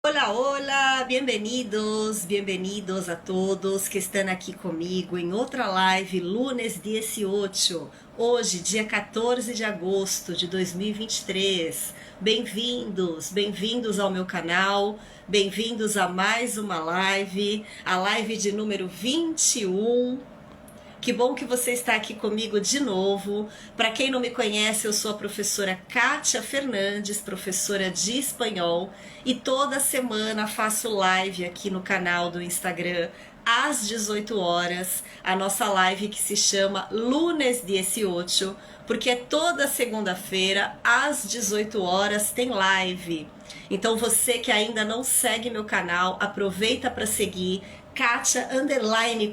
Hola, hola, bem-vindos a todos que estão aqui comigo em outra live, lunes 18, hoje, dia 14 de agosto de 2023. Bem-vindos ao meu canal, bem-vindos a mais uma live, a live de número 21. Que bom que você está aqui comigo de novo. Para quem não me conhece, eu sou a professora Kátia Fernandes, professora de espanhol, e toda semana faço live aqui no canal do Instagram às 18 horas, a nossa live que se chama Lunes 18, porque toda segunda-feira às 18 horas tem live. Então você que ainda não segue meu canal, aproveita para seguir. Kátia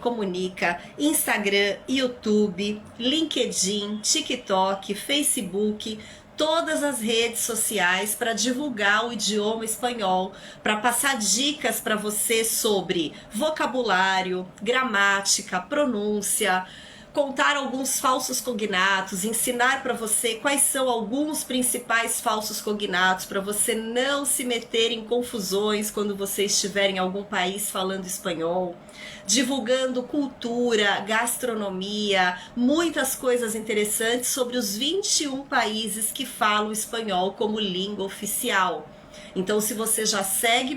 Comunica, Instagram, YouTube, LinkedIn, TikTok, Facebook, todas as redes sociais para divulgar o idioma espanhol, para passar dicas para você sobre vocabulário, gramática, pronúncia, contar alguns falsos cognatos, ensinar para você quais são alguns principais falsos cognatos para você não se meter em confusões quando você estiver em algum país falando espanhol, divulgando cultura, gastronomia, muitas coisas interessantes sobre os 21 países que falam espanhol como língua oficial. Então, se você já segue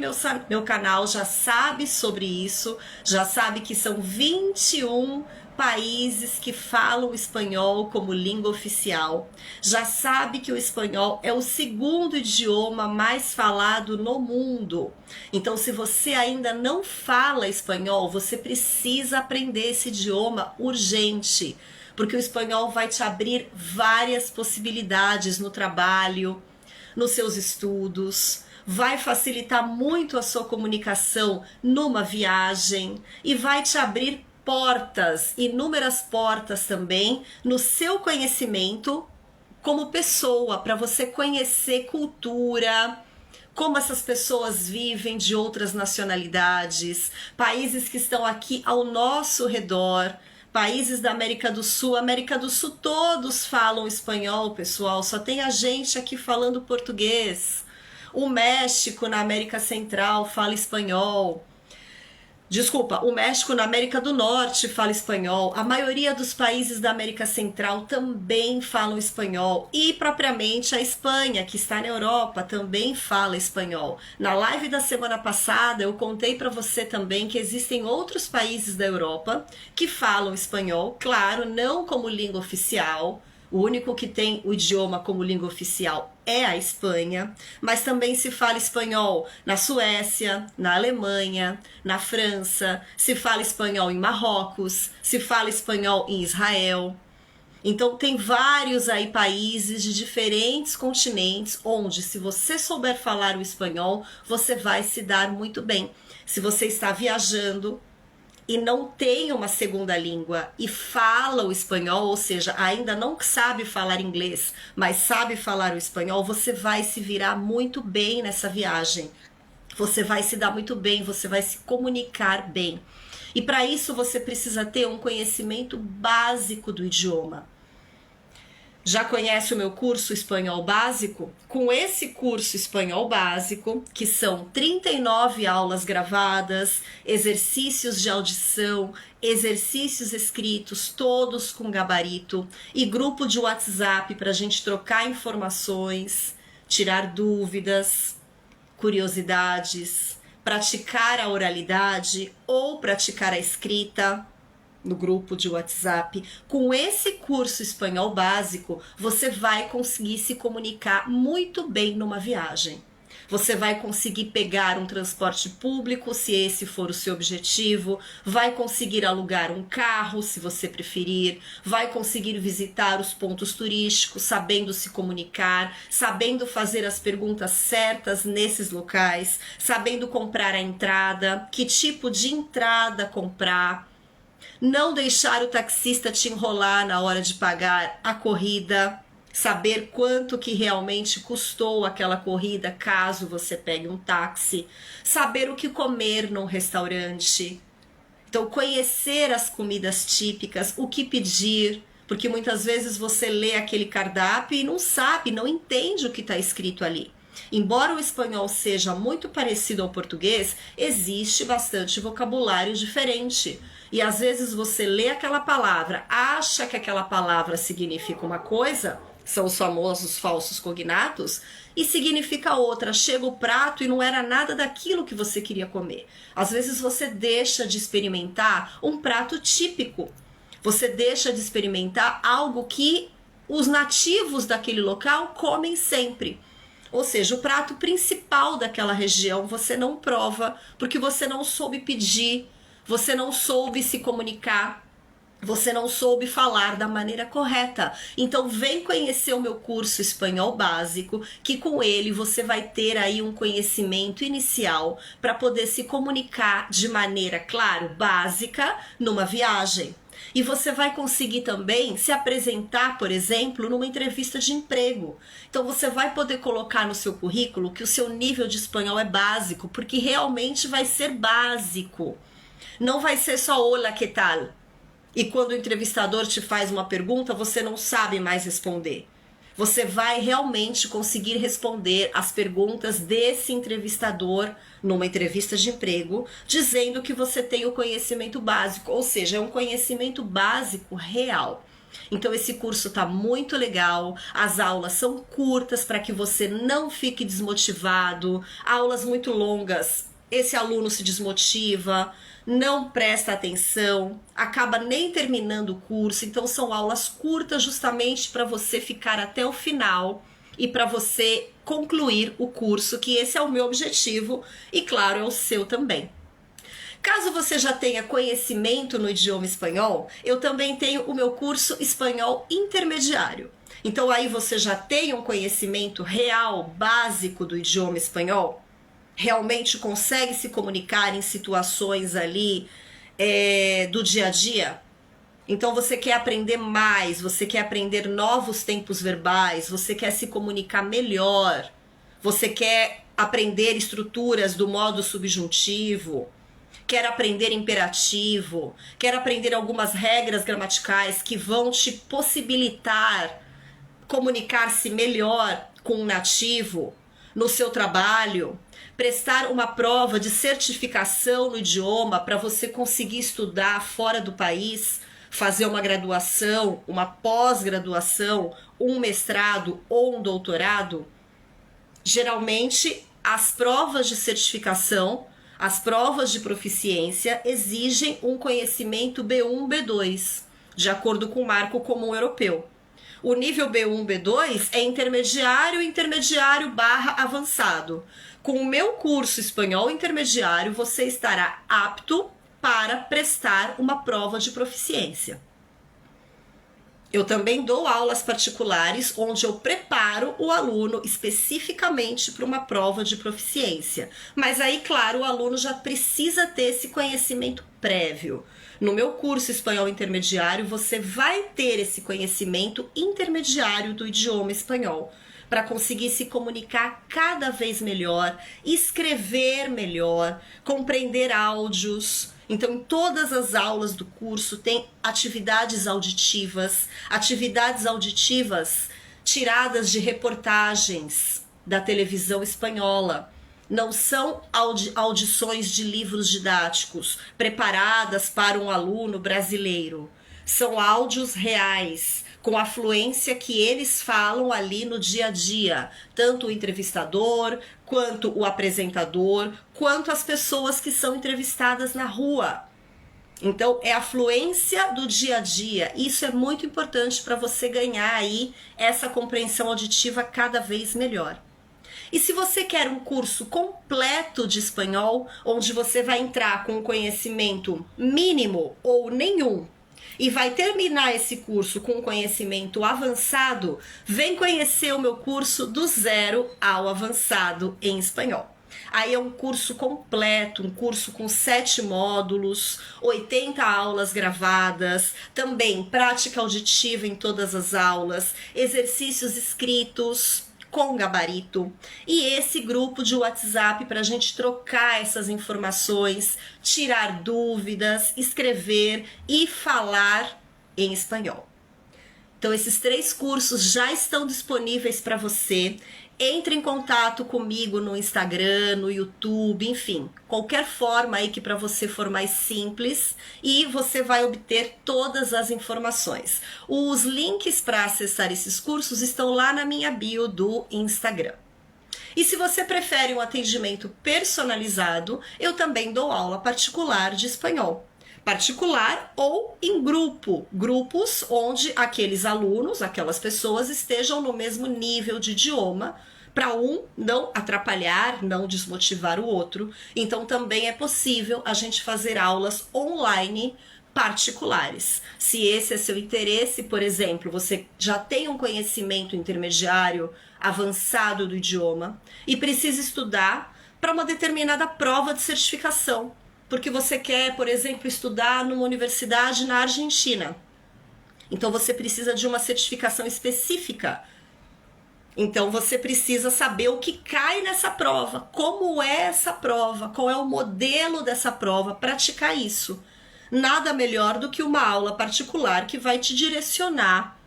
meu canal, já sabe sobre isso, já sabe que são 21 países que falam espanhol como língua oficial, já sabe que o espanhol é o segundo idioma mais falado no mundo. Então, se você ainda não fala espanhol, você precisa aprender esse idioma urgente, porque o espanhol vai te abrir várias possibilidades no trabalho, nos seus estudos, vai facilitar muito a sua comunicação numa viagem e vai te abrir portas, inúmeras portas também, no seu conhecimento como pessoa, para você conhecer cultura, como essas pessoas vivem de outras nacionalidades, países que estão aqui ao nosso redor, países da América do Sul. América do Sul todos falam espanhol, pessoal, só tem a gente aqui falando português. O México na América Central fala espanhol. Desculpa, o México na América do Norte fala espanhol, a maioria dos países da América Central também falam espanhol e propriamente a Espanha, que está na Europa, também fala espanhol. Na live da semana passada eu contei para você também que existem outros países da Europa que falam espanhol, claro, não como língua oficial. O único que tem o idioma como língua oficial é a Espanha, mas também se fala espanhol na Suécia, na Alemanha, na França, se fala espanhol em Marrocos, se fala espanhol em Israel. Então tem vários aí países de diferentes continentes onde, se você souber falar o espanhol, você vai se dar muito bem. Se você está viajando e não tem uma segunda língua e fala o espanhol, ou seja, ainda não sabe falar inglês, mas sabe falar o espanhol, você vai se virar muito bem nessa viagem. Você vai se dar muito bem, você vai se comunicar bem. E para isso você precisa ter um conhecimento básico do idioma. Já conhece o meu curso Espanhol Básico? Com esse curso Espanhol Básico, que são 39 aulas gravadas, exercícios de audição, exercícios escritos, todos com gabarito, e grupo de WhatsApp para a gente trocar informações, tirar dúvidas, curiosidades, praticar a oralidade ou praticar a escrita no grupo de WhatsApp. Com esse curso Espanhol Básico, você vai conseguir se comunicar muito bem numa viagem. Você vai conseguir pegar um transporte público, se esse for o seu objetivo, vai conseguir alugar um carro, se você preferir, vai conseguir visitar os pontos turísticos, sabendo se comunicar, sabendo fazer as perguntas certas nesses locais, sabendo comprar a entrada, que tipo de entrada comprar, não deixar o taxista te enrolar na hora de pagar a corrida, saber quanto que realmente custou aquela corrida caso você pegue um táxi, saber o que comer num restaurante. Então, conhecer as comidas típicas, o que pedir, porque muitas vezes você lê aquele cardápio e não sabe, não entende o que está escrito ali. Embora o espanhol seja muito parecido ao português, existe bastante vocabulário diferente. E às vezes você lê aquela palavra, acha que aquela palavra significa uma coisa, são os famosos falsos cognatos, e significa outra. Chega o prato e não era nada daquilo que você queria comer. Às vezes você deixa de experimentar um prato típico. Você deixa de experimentar algo que os nativos daquele local comem sempre. Ou seja, o prato principal daquela região você não prova porque você não soube pedir, você não soube se comunicar, você não soube falar da maneira correta. Então vem conhecer o meu curso Espanhol Básico, que com ele você vai ter aí um conhecimento inicial para poder se comunicar de maneira, claro, básica numa viagem. E você vai conseguir também se apresentar, por exemplo, numa entrevista de emprego. Então você vai poder colocar no seu currículo que o seu nível de espanhol é básico, porque realmente vai ser básico. Não vai ser só hola, que tal? E quando o entrevistador te faz uma pergunta, você não sabe mais responder. Você vai realmente conseguir responder as perguntas desse entrevistador numa entrevista de emprego, dizendo que você tem o conhecimento básico, ou seja, é um conhecimento básico real. Então esse curso está muito legal, as aulas são curtas para que você não fique desmotivado, aulas muito longas, esse aluno se desmotiva, não presta atenção, acaba nem terminando o curso. Então são aulas curtas justamente para você ficar até o final e para você concluir o curso, que esse é o meu objetivo e claro, é o seu também. Caso você já tenha conhecimento no idioma espanhol, eu também tenho o meu curso Espanhol Intermediário. Então aí você já tem um conhecimento real, básico do idioma espanhol, realmente consegue se comunicar em situações ali do dia a dia. Então você quer aprender mais, você quer aprender novos tempos verbais, você quer se comunicar melhor, você quer aprender estruturas do modo subjuntivo, quer aprender imperativo, quer aprender algumas regras gramaticais que vão te possibilitar comunicar-se melhor com um nativo no seu trabalho, prestar uma prova de certificação no idioma para você conseguir estudar fora do país, fazer uma graduação, uma pós-graduação, um mestrado ou um doutorado. Geralmente, as provas de certificação, as provas de proficiência exigem um conhecimento B1, B2, de acordo com o Marco Comum Europeu. O nível B1, B2 é intermediário, intermediário/avançado. Com o meu curso Espanhol Intermediário, você estará apto para prestar uma prova de proficiência. Eu também dou aulas particulares onde eu preparo o aluno especificamente para uma prova de proficiência. Mas aí, claro, o aluno já precisa ter esse conhecimento prévio. No meu curso Espanhol Intermediário, você vai ter esse conhecimento intermediário do idioma espanhol, para conseguir se comunicar cada vez melhor, escrever melhor, compreender áudios. Então, em todas as aulas do curso tem atividades auditivas tiradas de reportagens da televisão espanhola. Não são audições de livros didáticos preparadas para um aluno brasileiro. São áudios reais, com a fluência que eles falam ali no dia a dia. Tanto o entrevistador, quanto o apresentador, quanto as pessoas que são entrevistadas na rua. Então, é a fluência do dia a dia. Isso é muito importante para você ganhar aí essa compreensão auditiva cada vez melhor. E se você quer um curso completo de espanhol, onde você vai entrar com um conhecimento mínimo ou nenhum, e vai terminar esse curso com um conhecimento avançado, vem conhecer o meu curso do zero ao avançado em espanhol. Aí é um curso completo, um curso com 7 módulos, 80 aulas gravadas, também prática auditiva em todas as aulas, exercícios escritos com gabarito e esse grupo de WhatsApp para a gente trocar essas informações, tirar dúvidas, escrever e falar em espanhol. Então esses 3 cursos já estão disponíveis para você. entre em contato comigo no Instagram, no YouTube, enfim, qualquer forma aí que para você for mais simples e você vai obter todas as informações. Os links para acessar esses cursos estão lá na minha bio do Instagram. E se você prefere um atendimento personalizado, eu também dou aula particular de espanhol. Particular ou em grupo, grupos onde aqueles alunos, aquelas pessoas estejam no mesmo nível de idioma, para um não atrapalhar, não desmotivar o outro. Então também é possível a gente fazer aulas online particulares. Se esse é seu interesse, por exemplo, você já tem um conhecimento intermediário avançado do idioma e precisa estudar para uma determinada prova de certificação, porque você quer, por exemplo, estudar numa universidade na Argentina. Então você precisa de uma certificação específica. Então você precisa saber o que cai nessa prova, como é essa prova, qual é o modelo dessa prova, praticar isso. Nada melhor do que uma aula particular que vai te direcionar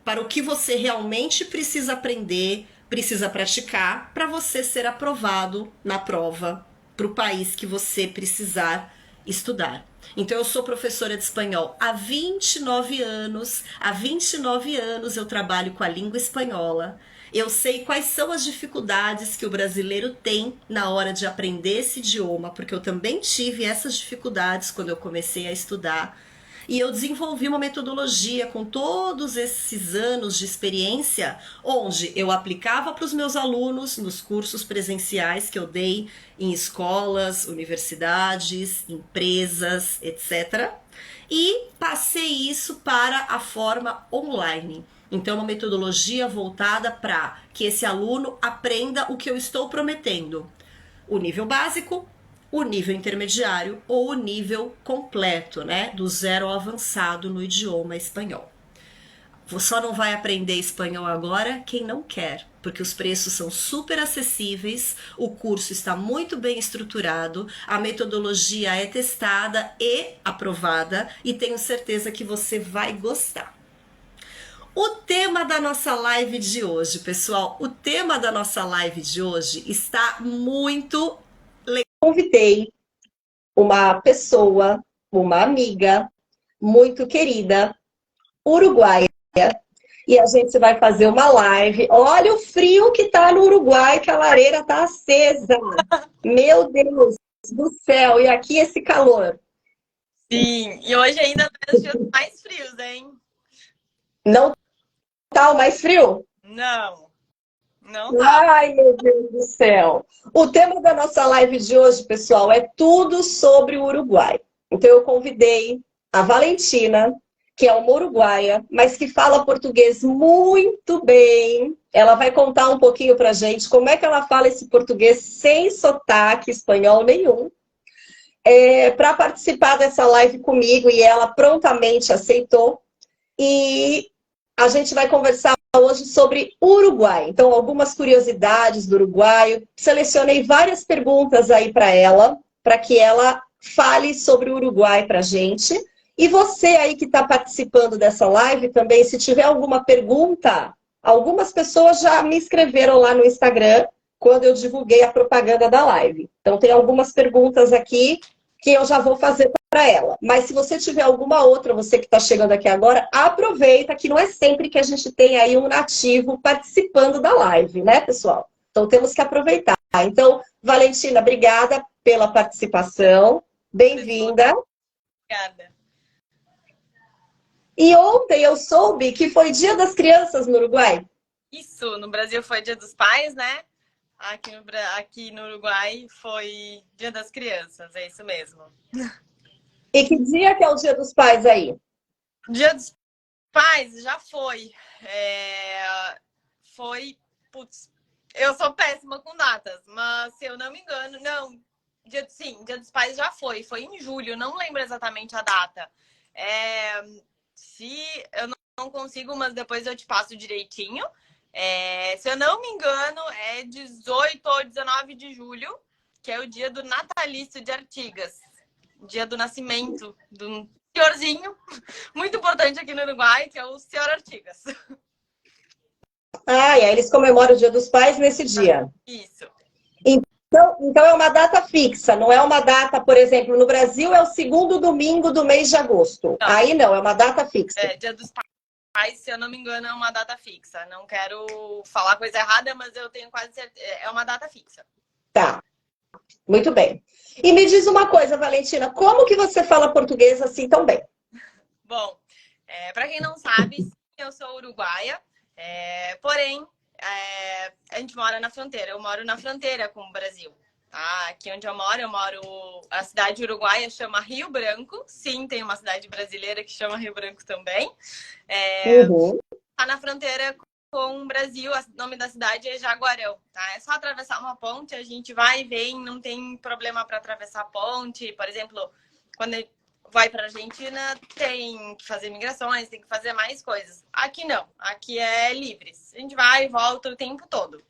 para o que você realmente precisa aprender, precisa praticar, para você ser aprovado na prova para o país que você precisar estudar. Então eu sou professora de espanhol há 29 anos. Há 29 anos eu trabalho com a língua espanhola. Eu sei quais são as dificuldades que o brasileiro tem na hora de aprender esse idioma, porque eu também tive essas dificuldades quando eu comecei a estudar. E eu desenvolvi uma metodologia com todos esses anos de experiência, onde eu aplicava para os meus alunos nos cursos presenciais que eu dei em escolas, universidades, empresas, etc. E passei isso para a forma online. Então, uma metodologia voltada para que esse aluno aprenda o que eu estou prometendo. O nível básico, o nível intermediário ou o nível completo, né? Do zero ao avançado no idioma espanhol. Você só não vai aprender espanhol agora quem não quer, porque os preços são super acessíveis, o curso está muito bem estruturado, a metodologia é testada e aprovada e tenho certeza que você vai gostar. O tema da nossa live de hoje, pessoal, o tema da nossa live de hoje está muito legal. Convidei uma pessoa, uma amiga muito querida, uruguaia, e a gente vai fazer uma live. Olha o frio que tá no Uruguai, que a lareira tá acesa. Meu Deus do céu, e aqui esse calor. Sim, e hoje ainda é os dias mais frios, hein? Não tá o mais frio? Não, não tá. Ai, meu Deus do céu. O tema da nossa live de hoje, pessoal, é tudo sobre o Uruguai. Então eu convidei a Valentina, que é uma uruguaia, mas que fala português muito bem. Ela vai contar um pouquinho pra gente como é que ela fala esse português sem sotaque espanhol nenhum. Para participar dessa live comigo, e ela prontamente aceitou. E a gente vai conversar hoje sobre Uruguai. Então, algumas curiosidades do Uruguai. Selecionei várias perguntas aí para ela, para que ela fale sobre o Uruguai para a gente. E você aí que está participando dessa live também, se tiver alguma pergunta, algumas pessoas já me escreveram lá no Instagram quando eu divulguei a propaganda da live. Então, tem algumas perguntas aqui que eu já vou fazer para ela. Mas se você tiver alguma outra, você que está chegando aqui agora, aproveita que não é sempre que a gente tem aí um nativo participando da live, né, pessoal? Então temos que aproveitar. Então, Valentina, obrigada pela participação. Bem-vinda. Obrigada. E ontem eu soube que foi Dia das Crianças no Uruguai. Isso, no Brasil foi Dia dos Pais, né? Aqui no Uruguai foi Dia das Crianças, é isso mesmo. E que dia que é o Dia dos Pais aí? Dia dos Pais já foi. Putz, eu sou péssima com datas, mas se eu não me engano, não. Dia dos Pais já foi. Foi em julho, não lembro exatamente a data. Se eu não consigo, mas depois eu te passo direitinho. Se eu não me engano, é 18 ou 19 de julho, que é o dia do natalício de Artigas. Dia do nascimento de um senhorzinho muito importante aqui no Uruguai, que é o senhor Artigas. Ah, e aí eles comemoram o Dia dos Pais nesse dia. Isso. Então é uma data fixa, não é uma data, por exemplo, no Brasil é o segundo domingo do mês de agosto. Não. Aí não, é uma data fixa. Dia dos Pais, se eu não me engano, é uma data fixa. Não quero falar coisa errada, mas eu tenho quase certeza. É uma data fixa. Tá, muito bem. E me diz uma coisa, Valentina, como que você fala português assim tão bem? Bom, para quem não sabe, sim, eu sou uruguaia, porém, a gente mora na fronteira. Eu moro na fronteira com o Brasil. Tá? Aqui onde eu moro, a cidade uruguaia chama Rio Branco. Sim, tem uma cidade brasileira que chama Rio Branco também. Tá na fronteira com o Brasil, o nome da cidade é Jaguarão. Tá? É só atravessar uma ponte, a gente vai e vem, não tem problema para atravessar a ponte. Por exemplo, quando vai para a Argentina, tem que fazer migrações, tem que fazer mais coisas. Aqui não, aqui é livre. A gente vai e volta o tempo todo.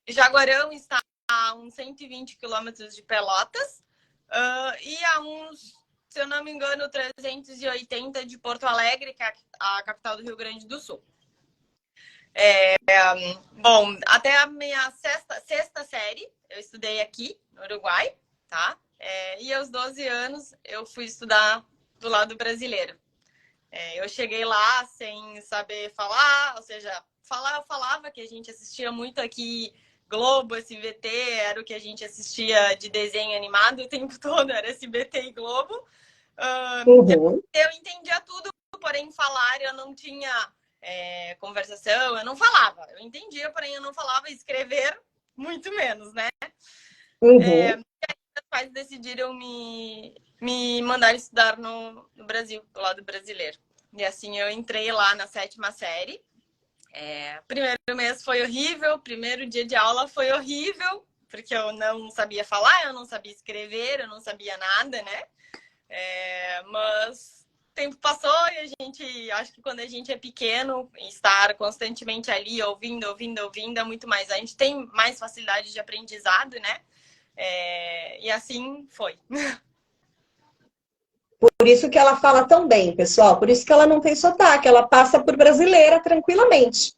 Jaguarão está a uns 120 quilômetros de Pelotas e a uns, se eu não me engano, 380 de Porto Alegre, que é a capital do Rio Grande do Sul. Bom, até a minha sexta série eu estudei aqui no Uruguai, tá? E aos 12 anos eu fui estudar do lado brasileiro. Eu cheguei lá sem saber falar, ou seja, eu falava que a gente assistia muito aqui Globo, SBT, era o que a gente assistia de desenho animado o tempo todo, era SBT e Globo. Eu entendia tudo, porém falar eu não tinha conversação, eu não falava. Eu entendia, porém eu não falava, escrever muito menos, né? Meus pais decidiram me mandar estudar no Brasil, do lado brasileiro. E assim eu entrei lá na 7ª série. Primeiro mês foi horrível, primeiro dia de aula foi horrível, porque eu não sabia falar, eu não sabia escrever, eu não sabia nada, né? Mas o tempo passou e a gente, acho que quando a gente é pequeno, estar constantemente ali ouvindo, é muito mais. A gente tem mais facilidade de aprendizado, né? E assim foi. Por isso que ela fala tão bem, pessoal. Por isso que ela não tem sotaque. Ela passa por brasileira tranquilamente.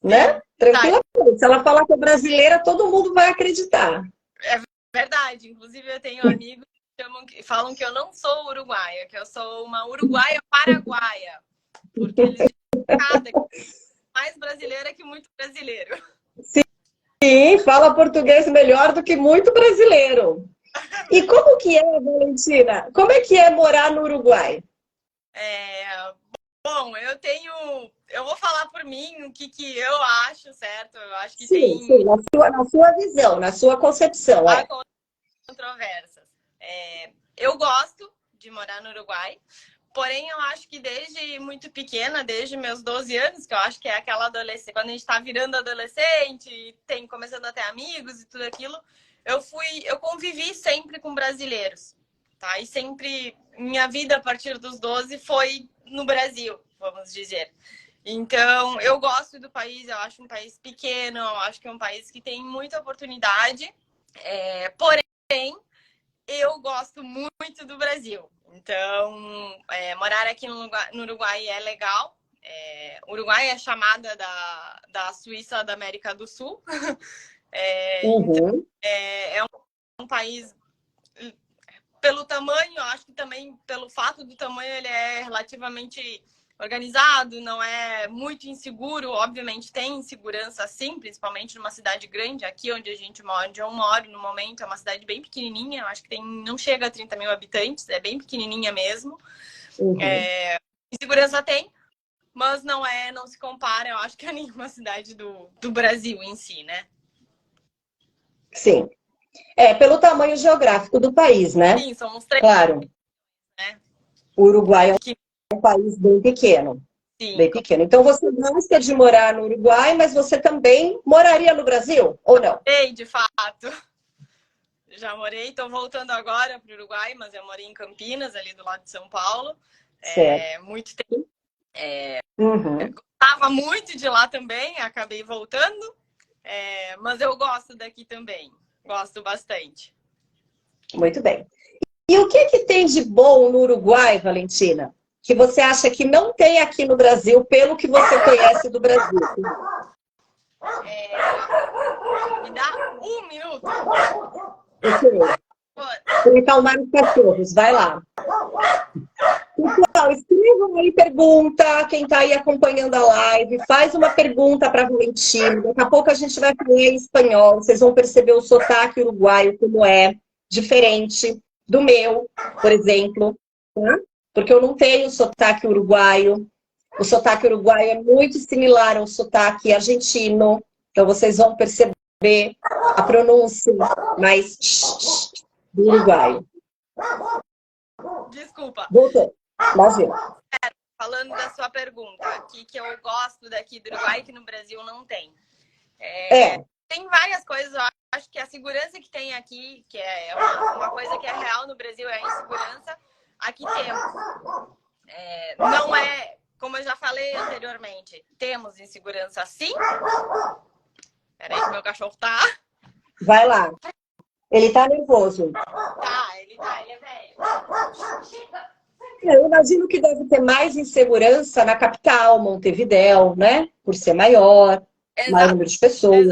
Né? Tranquilamente. Se ela falar que é brasileira, todo mundo vai acreditar. É verdade. Inclusive, eu tenho amigos que falam que eu não sou uruguaia, que eu sou uma uruguaia paraguaia. Porque eles dizem mais brasileira que muito brasileiro. Sim, fala português melhor do que muito brasileiro. E como que é, Valentina? Como é que é morar no Uruguai? Bom, eu vou falar por mim o que eu acho, certo? Eu acho que sim, na sua visão, na sua concepção. Há controvérsias. Eu gosto de morar no Uruguai, porém eu acho que desde muito pequena, desde meus 12 anos, que eu acho que é aquela adolescência, quando a gente está virando adolescente, começando a ter amigos e tudo aquilo, eu convivi sempre com brasileiros, tá? E sempre, minha vida a partir dos 12 foi no Brasil, vamos dizer. Então, eu gosto do país, eu acho um país pequeno, eu acho que é um país que tem muita oportunidade, porém, eu gosto muito do Brasil. Então, morar aqui no Uruguai é legal. O Uruguai é chamada da Suíça da América do Sul. Então, é um país, pelo tamanho, acho que também pelo fato do tamanho, ele é relativamente organizado, não é muito inseguro. Obviamente tem insegurança sim, principalmente numa cidade grande. Aqui onde eu moro no momento, é uma cidade bem pequenininha, eu acho que não chega a 30 mil habitantes, é bem pequenininha mesmo. Insegurança tem, mas não se compara, eu acho que a nenhuma cidade do Brasil em si, né? Sim. Pelo tamanho geográfico do país, né? Sim, são uns 3. Claro. Né? O Uruguai é um país bem pequeno. Sim. Bem pequeno. Então você gosta de morar no Uruguai, mas você também moraria no Brasil, ou não? De fato. Já morei, estou voltando agora para o Uruguai, mas eu morei em Campinas, ali do lado de São Paulo. Muito tempo. Gostava muito de lá também, acabei voltando. Mas eu gosto daqui também. Gosto bastante. Muito bem. E o que tem de bom no Uruguai, Valentina? que você acha que não tem aqui no Brasil, pelo que você conhece do Brasil? Me dá um minuto. Ok. Vou acalmar os cachorros, vai lá. Pessoal, escrevam aí pergunta, quem está aí acompanhando a live, faz uma pergunta para a Valentina. Daqui a pouco a gente vai falar em espanhol, vocês vão perceber o sotaque uruguaio como é diferente do meu, por exemplo, né? Porque eu não tenho sotaque uruguaio. O sotaque uruguaio é muito similar ao sotaque argentino, então vocês vão perceber a pronúncia mais do uruguaio. Desculpa. Voltou. Imagina. Falando da sua pergunta, que eu gosto daqui do Uruguai, que no Brasil não tem. Tem várias coisas, eu acho que a segurança que tem aqui, que é uma coisa que é real no Brasil, é a insegurança. Aqui temos. Não é, como eu já falei anteriormente, temos insegurança sim. Peraí que meu cachorro tá. Vai lá. Ele tá nervoso. Ele é velho. Eu imagino que deve ter mais insegurança na capital, Montevidéu, né? Por ser maior, maior número de pessoas,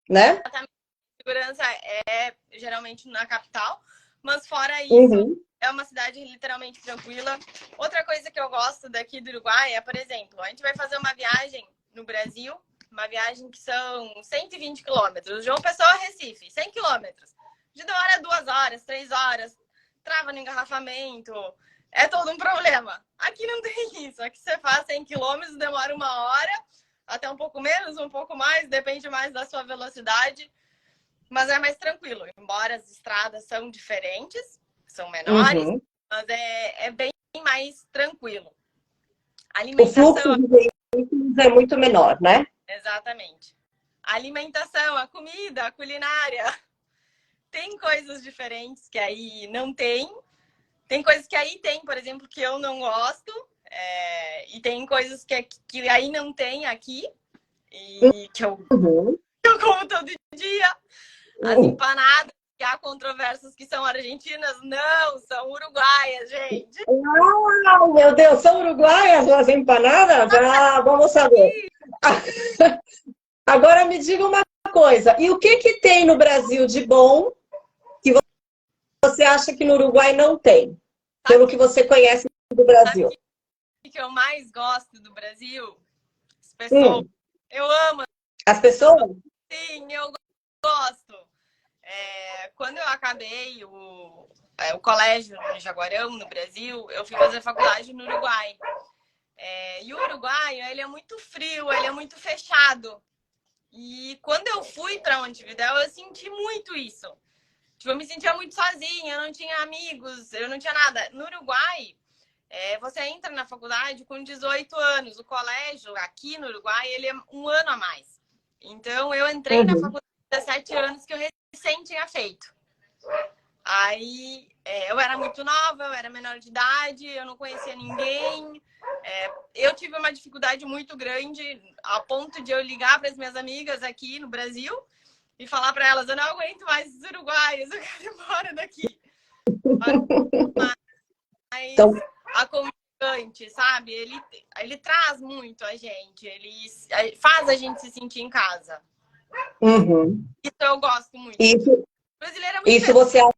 né? Exatamente. A segurança é geralmente na capital, mas fora isso, é uma cidade literalmente tranquila. Outra coisa que eu gosto daqui do Uruguai é, por exemplo, a gente vai fazer uma viagem no Brasil, uma viagem que são 120 quilômetros, João Pessoa a Recife, 100 quilômetros. De demora 2 horas, 3 horas, trava no engarrafamento, é todo um problema. Aqui não tem isso, aqui você faz 100 quilômetros, demora 1 hora, até um pouco menos, um pouco mais, depende mais da sua velocidade, mas é mais tranquilo. Embora as estradas são diferentes, são menores, mas é bem mais tranquilo. A alimentação... O fluxo de veículos é muito menor, né? Exatamente. A alimentação, a comida, a culinária... Tem coisas diferentes que aí não tem. Tem coisas que aí tem, por exemplo, que eu não gosto. E tem coisas que aí não tem aqui. E que eu como todo dia. As empanadas, que há controvérsias que são argentinas. Não, são uruguaias, gente. Ah, meu Deus, são uruguaias as empanadas? Ah, vamos saber. Agora me diga uma coisa. E o que tem no Brasil de bom que você acha que no Uruguai não tem? Pelo que você conhece do Brasil. O que eu mais gosto do Brasil? As pessoas. Eu amo. As pessoas? Sim, eu gosto. Quando eu acabei o colégio no Jaguarão, no Brasil, eu fui fazer faculdade no Uruguai. E o uruguaio, ele é muito frio, ele é muito fechado. E quando eu fui para Montevidéu, eu senti muito isso. Tipo, eu me sentia muito sozinha, eu não tinha amigos, eu não tinha nada. No Uruguai, você entra na faculdade com 18 anos. O colégio, aqui no Uruguai, ele é 1 ano a mais. Então, eu entrei na faculdade com 17 anos que eu recém tinha feito. Aí, eu era muito nova, eu era menor de idade, eu não conhecia ninguém. Eu tive uma dificuldade muito grande, a ponto de eu ligar para as minhas amigas aqui no Brasil e falar para elas, eu não aguento mais os uruguaios, eu quero ir embora daqui. Mas então... aconchegante, sabe? Ele traz muito a gente, ele faz a gente se sentir em casa. Isso eu gosto muito. Isso você acha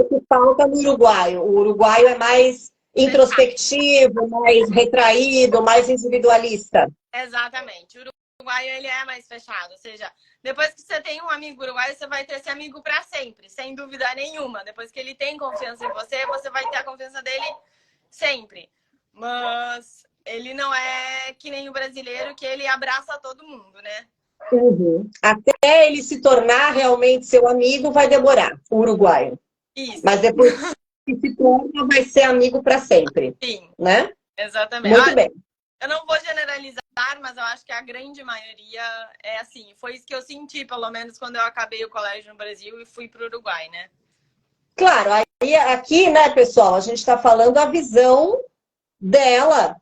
que falta no uruguaio? O uruguaio é mais introspectivo, mais retraído, mais individualista. Exatamente. O uruguaio, ele é mais fechado. Ou seja, depois que você tem um amigo uruguaio, você vai ter esse amigo para sempre, sem dúvida nenhuma. Depois que ele tem confiança em você, você vai ter a confiança dele sempre. Mas ele não é que nem o brasileiro, que ele abraça todo mundo, né? Até ele se tornar realmente seu amigo, vai demorar, o uruguaio. Isso. Mas depois que se torna, vai ser amigo para sempre. Sim. Né? Exatamente. Muito bem. Eu não vou generalizar, mas eu acho que a grande maioria é assim. Foi isso que eu senti, pelo menos, quando eu acabei o colégio no Brasil e fui para o Uruguai, né? Claro, aí aqui, né, pessoal, a gente está falando a visão dela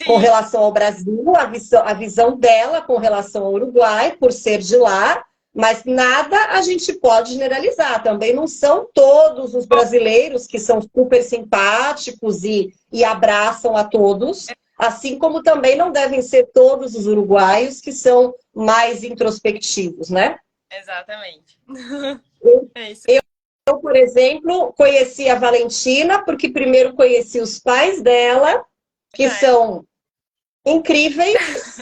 com relação ao Brasil, a visão dela com relação ao Uruguai, por ser de lá, Mas nada a gente pode generalizar. Também não são todos os brasileiros que são super simpáticos e abraçam a todos, assim como também não devem ser todos os uruguaios que são mais introspectivos, né? Exatamente. É isso. Eu, por exemplo, conheci a Valentina porque primeiro conheci os pais dela, que são incríveis,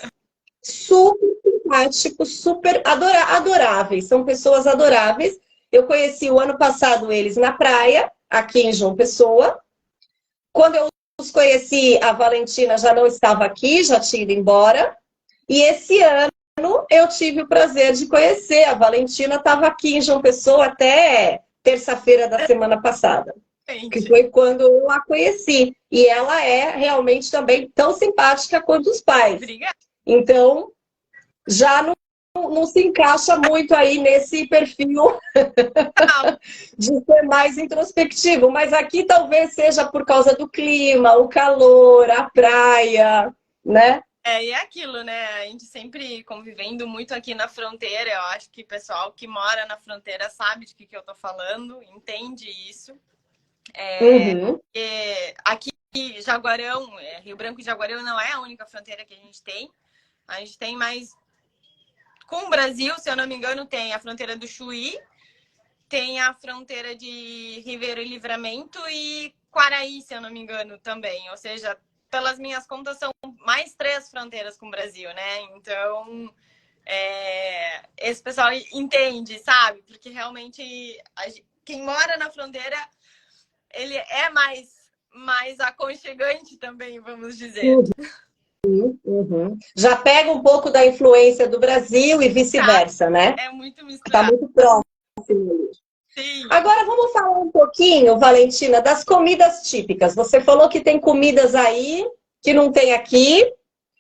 super simpáticos, super adoráveis. São pessoas adoráveis. Eu conheci o ano passado eles na praia, aqui em João Pessoa. Quando eu os conheci, a Valentina já não estava aqui, já tinha ido embora. E esse ano eu tive o prazer de conhecer. A Valentina estava aqui em João Pessoa até terça-feira da semana passada, que foi quando eu a conheci. E ela é realmente também tão simpática quanto os pais. Obrigada. Então, já não se encaixa muito aí nesse perfil de ser mais introspectivo. Mas aqui talvez seja por causa do clima, o calor, a praia, né? E é aquilo, né? A gente sempre convivendo muito aqui na fronteira. Eu acho que o pessoal que mora na fronteira sabe de que eu tô falando, entende isso. Aqui, Jaguarão, Rio Branco e Jaguarão não é a única fronteira que a gente tem. A gente tem mais... Com o Brasil, se eu não me engano, tem a fronteira do Chuí, tem a fronteira de Ribeiro e Livramento e Quaraí, se eu não me engano, também. Ou seja, pelas minhas contas, são mais 3 fronteiras com o Brasil, né? Então, esse pessoal entende, sabe? Porque realmente, quem mora na fronteira, ele é mais aconchegante também, vamos dizer. Uhum. Já pega um pouco da influência do Brasil e vice-versa, né? É muito misturado. Está muito próximo. Sim. Agora vamos falar um pouquinho, Valentina, das comidas típicas. Você falou que tem comidas aí que não tem aqui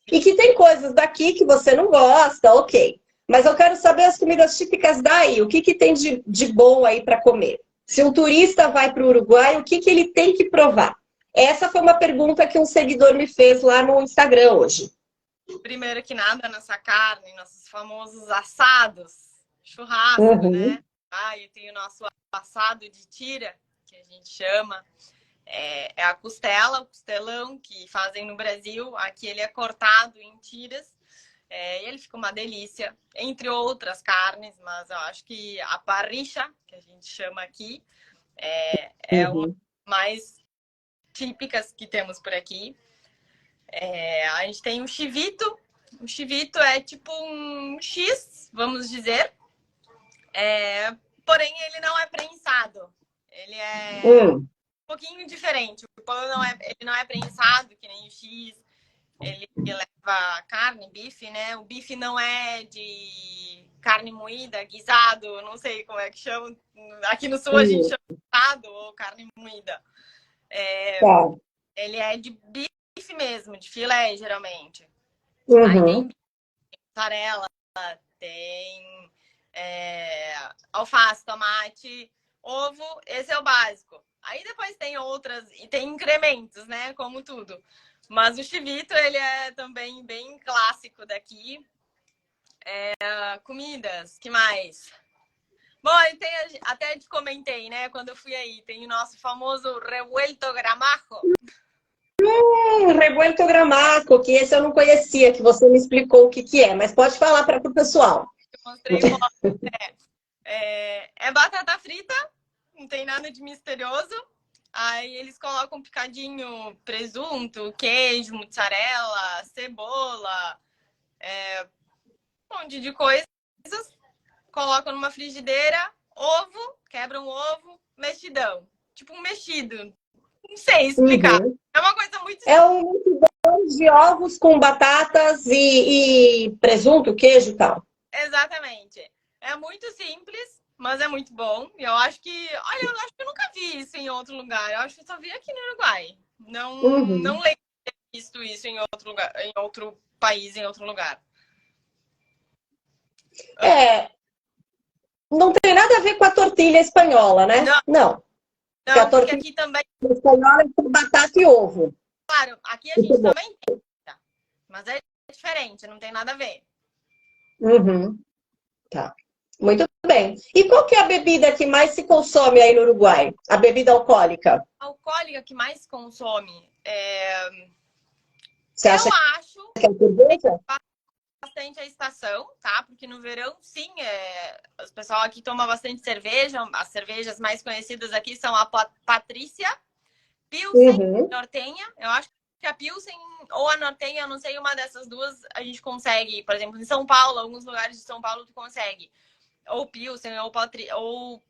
e que tem coisas daqui que você não gosta, ok. Mas eu quero saber as comidas típicas daí. O que tem de bom aí para comer? Se um turista vai para o Uruguai, o que ele tem que provar? Essa foi uma pergunta que um seguidor me fez lá no Instagram hoje. Primeiro que nada, nossa carne, nossos famosos assados, churrasco, né? E tem o nosso assado de tira, que a gente chama. É a costela, o costelão que fazem no Brasil. Aqui ele é cortado em tiras. E ele fica uma delícia, entre outras carnes, mas eu acho que a parricha, que a gente chama aqui, é uma mais típicas que temos por aqui. A gente tem o chivito. O chivito é tipo um X, vamos dizer. Porém, ele não é prensado. Ele é um pouquinho diferente. O pão ele não é prensado, que nem o X. Ele leva carne, bife, né? O bife não é de carne moída, guisado, não sei como é que chama. Aqui no sul a gente chama guisado ou carne moída. Ele é de bife mesmo, de filé, geralmente. Aí tem mussarela, tem alface, tomate, ovo, esse é o básico. Aí depois tem outras, e tem incrementos, né, como tudo. Mas o chivito, ele é também bem clássico daqui. Comidas, que mais? Bom, até te comentei, né, quando eu fui aí, tem o nosso famoso revuelto gramajo. Revuelto gramaco, que esse eu não conhecia, que você me explicou o que é, mas pode falar para o pessoal. Eu mostrei foto. É batata frita, não tem nada de misterioso. Aí eles colocam picadinho, presunto, queijo, mussarela, cebola, um monte de coisas. Colocam numa frigideira, ovo, quebram o ovo, mexidão. Tipo um mexido. Não sei explicar. É uma coisa muito simples. É um mexidão de ovos com batatas e presunto, queijo e tal. Exatamente. É muito simples, mas é muito bom. E eu acho que... Olha, eu acho que eu nunca vi isso em outro lugar. Eu acho que eu só vi aqui no Uruguai. Não lembro de ter visto isso em outro lugar, em outro país, em outro lugar. Não tem nada a ver com a tortilha espanhola, né? Não. Não, porque aqui também... A espanhola é com batata e ovo. Claro, aqui a gente também tem. Mas é diferente, não tem nada a ver. Tá. Muito bem. E qual que é a bebida que mais se consome aí no Uruguai? A bebida alcoólica? Alcoólica que mais consome? Você Eu acha acho que é a cerveja? bastante a estação, tá? Porque no verão, sim, os pessoal aqui toma bastante cerveja. As cervejas mais conhecidas aqui são a Patrícia, Pilsen, Uhum. Nortenha. Eu acho que a Pilsen ou a Nortenha, eu não sei, uma dessas duas a gente consegue. Por exemplo, em São Paulo, alguns lugares de São Paulo tu consegue. Ou Pilsen, ou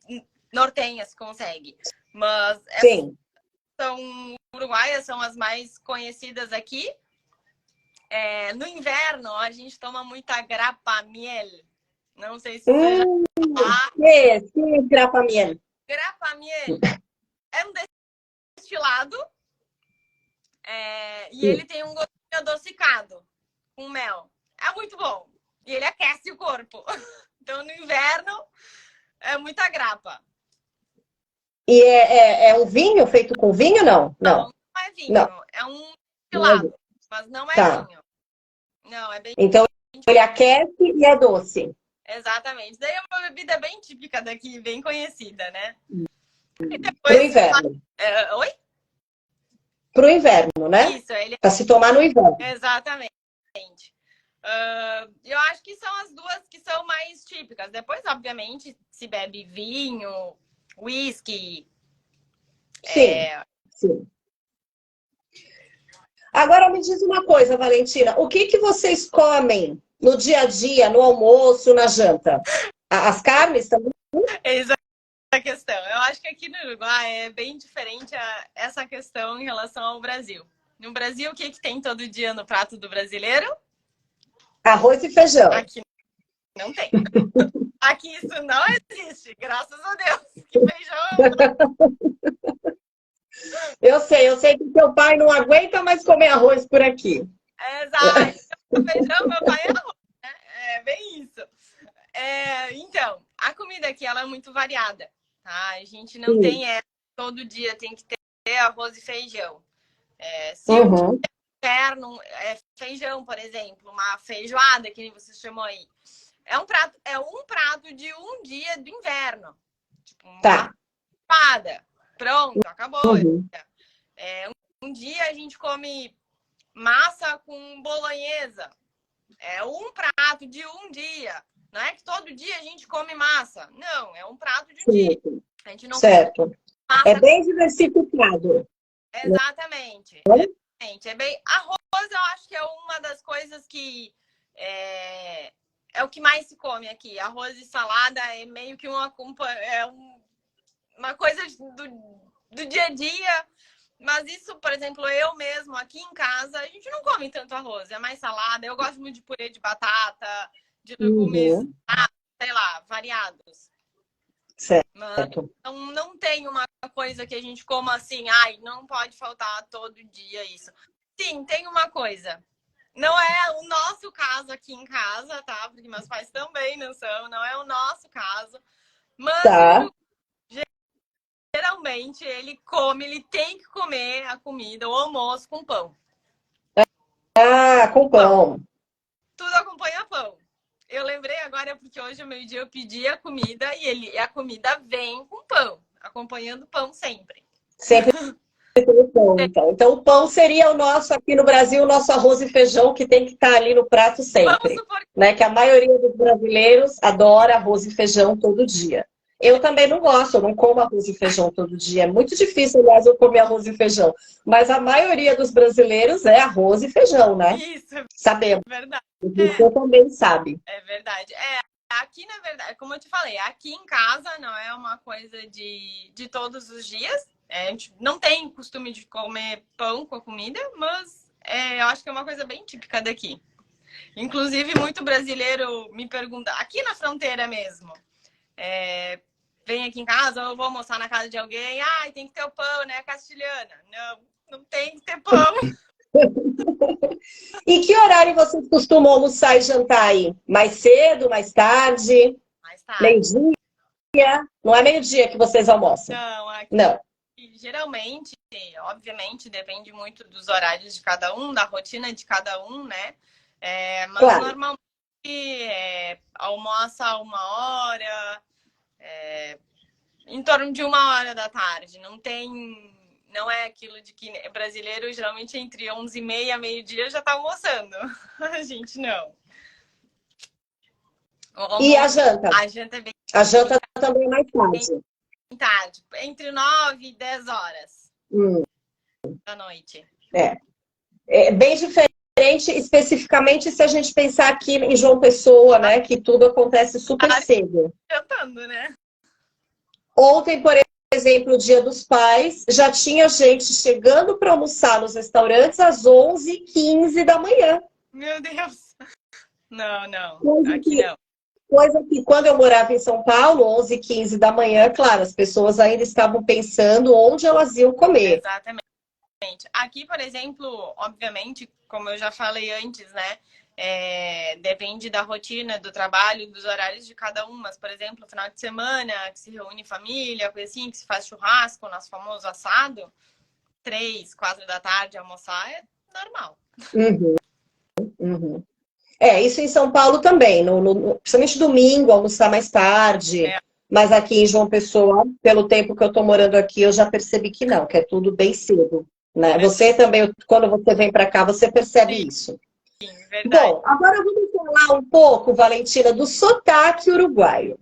Nortenha se consegue. Mas essas Sim. são uruguaias, são as mais conhecidas aqui. No inverno, a gente toma muita grapa miel. Não sei se você já falar. Que é grapa miel? Grapa miel é um destilado e ele tem um gostinho adocicado com mel. É muito bom. E ele aquece o corpo. Então, no inverno, é muita grapa. E é um vinho feito com vinho, não? Não, Não. não é vinho. Não. É um destilado, mas não é Tá. vinho. Não, é bem... Então, ele aquece e é doce. Exatamente. Daí é uma bebida bem típica daqui, bem conhecida, né? E Pro depois... inverno. Oi? Pro inverno, né? Isso, ele... Para se tomar no inverno. Exatamente. Eu acho que são as duas que são mais típicas. Depois, obviamente, se bebe vinho, whisky. Sim, sim. Agora me diz uma coisa, Valentina. O que vocês comem no dia a dia, no almoço, na janta? As carnes também? Essa é a questão. Eu acho que aqui no Uruguai é bem diferente essa questão em relação ao Brasil. No Brasil, o que tem todo dia no prato do brasileiro? Arroz e feijão. Aqui não tem. Aqui isso não existe, graças a Deus. Que feijão. Eu sei que teu pai não aguenta mais comer arroz por aqui. Exato. Feijão, meu pai é arroz, né? É bem isso. Então, a comida aqui ela é muito variada, tá? A gente não tem todo dia tem que ter arroz e feijão. Se um dia inverno é feijão, por exemplo, uma feijoada que você chamou aí, é um prato de um dia do inverno. Tipo, uma feijoada. Pronto, acabou. Um dia a gente come massa com bolonhesa. É um prato de um dia. Não é que todo dia a gente come massa. Não, é um prato de um dia. A gente não certo. Massa... É bem diversificado. Exatamente. É bem... Arroz, eu acho que é uma das coisas que é o que mais se come aqui. Arroz e salada é meio que uma coisa do dia a dia. Mas isso, por exemplo, eu mesmo aqui em casa, a gente não come tanto arroz, é mais salada. Eu gosto muito de purê de batata, de legumes, sei lá, variados. Certo. Mas não tem uma coisa que a gente coma assim, não pode faltar todo dia isso. Sim, tem uma coisa. Não é o nosso caso aqui em casa, tá? Porque meus pais também não é o nosso caso. Mas geralmente ele tem que comer a comida, o almoço com pão. Com pão. Tudo acompanha pão. Eu lembrei agora porque hoje ao meio-dia eu pedi a comida e a comida vem com pão, acompanhando pão sempre. Sempre tem pão, então. Então o pão seria o nosso aqui no Brasil, o nosso arroz e feijão que tem que estar ali no prato sempre. Né? Que a maioria dos brasileiros adora arroz e feijão todo dia. Eu também não gosto, eu não como arroz e feijão todo dia. É muito difícil, aliás, eu comer arroz e feijão. Mas a maioria dos brasileiros é arroz e feijão, né? Isso, sabemos. É verdade. Você também sabe. É verdade. Aqui, na verdade, como eu te falei, aqui em casa não é uma coisa de todos os dias. A gente não tem costume de comer pão com a comida, mas eu acho que é uma coisa bem típica daqui. Inclusive, muito brasileiro me pergunta, aqui na fronteira mesmo, vem aqui em casa, eu vou almoçar na casa de alguém, tem que ter o pão, né, castilhana. Não tem que ter pão. E que horário vocês costumam almoçar e jantar aí? Mais cedo, mais tarde? Mais tarde. Meio-dia? Não é meio-dia que vocês almoçam? Não, aqui, não. Geralmente, obviamente, depende muito dos horários de cada um, da rotina de cada um, né? Mas claro. Normalmente almoça 1 hora, em torno de 1 hora da tarde. Não é aquilo de que brasileiro geralmente entre 11h30 e meio-dia já tá almoçando. A gente não. E a janta? A janta é bem A janta também é mais tarde. tarde, entre 9 e 10 horas da noite. É bem diferente, especificamente se a gente pensar aqui em João Pessoa, né? Que tudo acontece super cedo. Jantando, né? Ontem, por exemplo, o Dia dos Pais, já tinha gente chegando para almoçar nos restaurantes às 11h15 da manhã. Meu Deus! Não, Coisa aqui que, não. coisa que quando eu morava em São Paulo, 11h15 da manhã, claro, as pessoas ainda estavam pensando onde elas iam comer. Exatamente. Aqui, por exemplo, obviamente, como eu já falei antes, né? Depende da rotina, do trabalho, dos horários de cada um. Mas, por exemplo, final de semana, que se reúne família, coisa assim, que se faz churrasco, nosso famoso assado, 3, 4 da tarde almoçar é normal. Uhum. Isso em São Paulo também, principalmente domingo, almoçar mais tarde. Mas aqui em João Pessoa, pelo tempo que eu estou morando aqui, eu já percebi que não, que é tudo bem cedo. Né? Você também, quando você vem para cá, você percebe isso. Sim, verdade. Bom, agora vamos falar um pouco, Valentina, do sotaque uruguaio.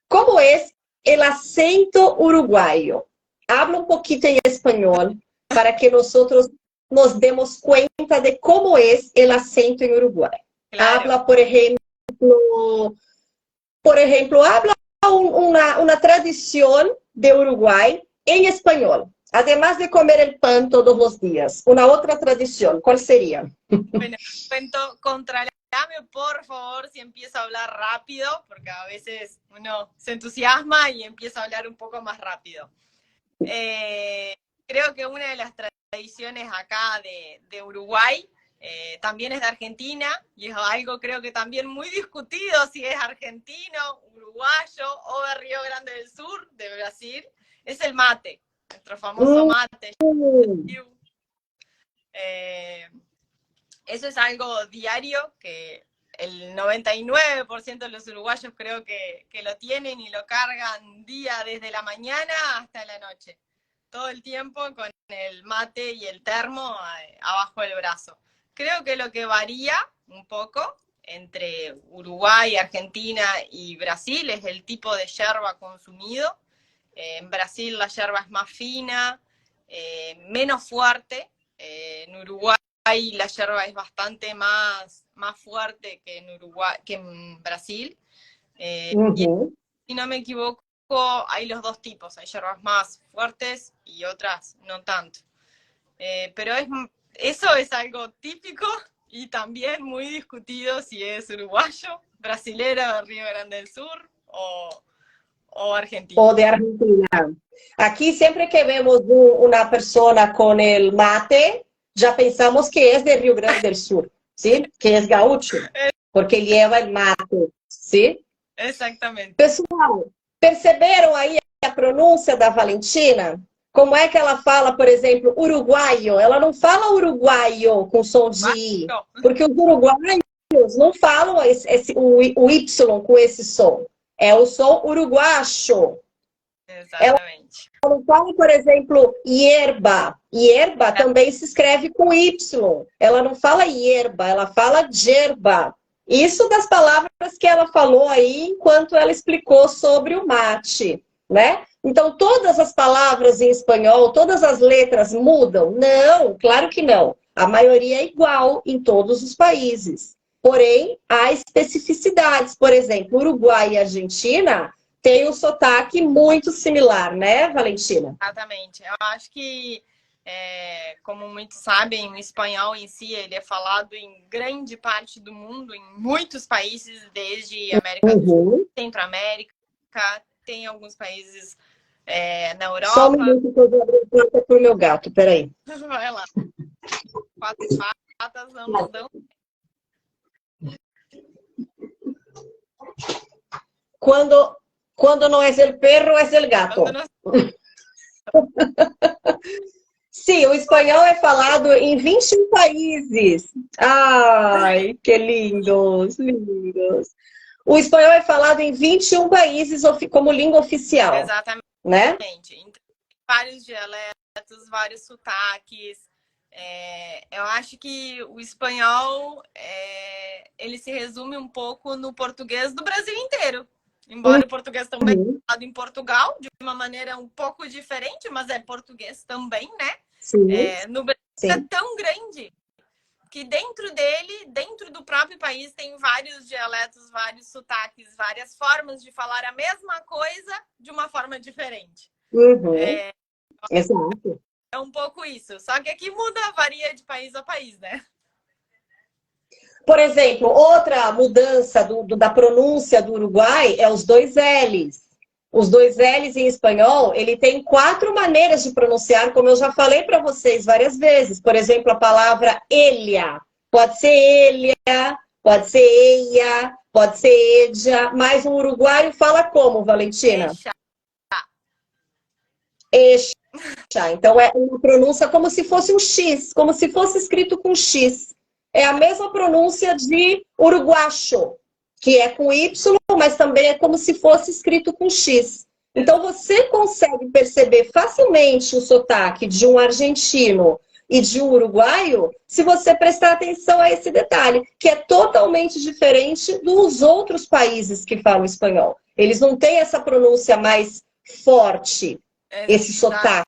Como é o acento uruguaio? Habla un poquito en español para que nosotros nos demos cuenta de cómo es el acento en Uruguay. Claro. Habla, por ejemplo, habla una tradición de Uruguay en español. Además de comer el pan todos los días, una otra tradición, ¿cuál sería? Bueno, cuento, contrariame por favor si empiezo a hablar rápido, porque a veces uno se entusiasma y empieza a hablar un poco más rápido. Creo que una de las tradiciones acá de Uruguay también es de Argentina, y es algo creo que también muy discutido si es argentino, uruguayo o de Río Grande del Sur, de Brasil, es el mate. Nuestro famoso mate. Eso es algo diario que el 99% de los uruguayos creo que lo tienen y lo cargan día desde la mañana hasta la noche. Todo el tiempo con el mate y el termo abajo del brazo. Creo que lo que varía un poco entre Uruguay, Argentina y Brasil es el tipo de yerba consumido. En Brasil la yerba es más fina, menos fuerte. En Uruguay la yerba es bastante más fuerte que en Brasil. Y si no me equivoco, hay los dos tipos. Hay yerbas más fuertes y otras no tanto. Pero eso es algo típico y también muy discutido si es uruguayo, brasilero de Río Grande del Sur o argentino. O de Argentina. Aquí siempre que vemos una persona con el mate, ya pensamos que es de Rio Grande del Sur, ¿sí? Que es gaúcho, porque lleva el mate, ¿sí? Exatamente. Pessoal, perceberam aí a pronúncia da Valentina? Como é que ela fala, por exemplo, uruguaio? Ela não fala uruguaio com som de I, porque os uruguaios não falam o Y com esse som. É o som uruguacho. Exatamente. Ela não fala, por exemplo, hierba. Hierba também se escreve com Y. Ela não fala hierba, ela fala yerba. Isso das palavras que ela falou aí enquanto ela explicou sobre o mate, né? Então, todas as palavras em espanhol, todas as letras mudam? Não, claro que não. A maioria é igual em todos os países. Porém, há especificidades. Por exemplo, Uruguai e Argentina têm um sotaque muito similar, né, Valentina? Exatamente. Eu acho que, como muitos sabem, o espanhol em si ele é falado em grande parte do mundo, em muitos países, desde América do Sul, Centro-América, tem alguns países na Europa. Só um minuto que eu vou abrir a porta pro meu gato, peraí. Vai lá. 4 patas não nos dão. Quando não é el perro, é el gato. Sim, o espanhol é falado em 21 países. Ai, que lindos, lindos. O espanhol é falado em 21 países como língua oficial, Exatamente. né? Então, vários dialetos, vários sotaques. Eu acho que o espanhol ele se resume um pouco no português do Brasil inteiro. Embora o português também seja falado em Portugal, de uma maneira um pouco diferente, mas é português também, né? Sim, No Brasil é tão grande que dentro dele, dentro do próprio país, tem vários dialetos, vários sotaques, várias formas de falar a mesma coisa de uma forma diferente. Exato. É um pouco isso. Só que aqui muda, varia de país a país, né? Por exemplo, outra mudança da pronúncia do Uruguai é os dois L's. Os dois L's em espanhol, ele tem 4 maneiras de pronunciar, como eu já falei para vocês várias vezes. Por exemplo, a palavra ella. Pode ser ella, pode ser ella, pode ser ella, mas o uruguaio fala como, Valentina? Eixa. Então, é uma pronúncia como se fosse um X, como se fosse escrito com X. É a mesma pronúncia de uruguacho, que é com Y, mas também é como se fosse escrito com X. Então, você consegue perceber facilmente o sotaque de um argentino e de um uruguaio se você prestar atenção a esse detalhe, que é totalmente diferente dos outros países que falam espanhol. Eles não têm essa pronúncia mais forte, esse sotaque,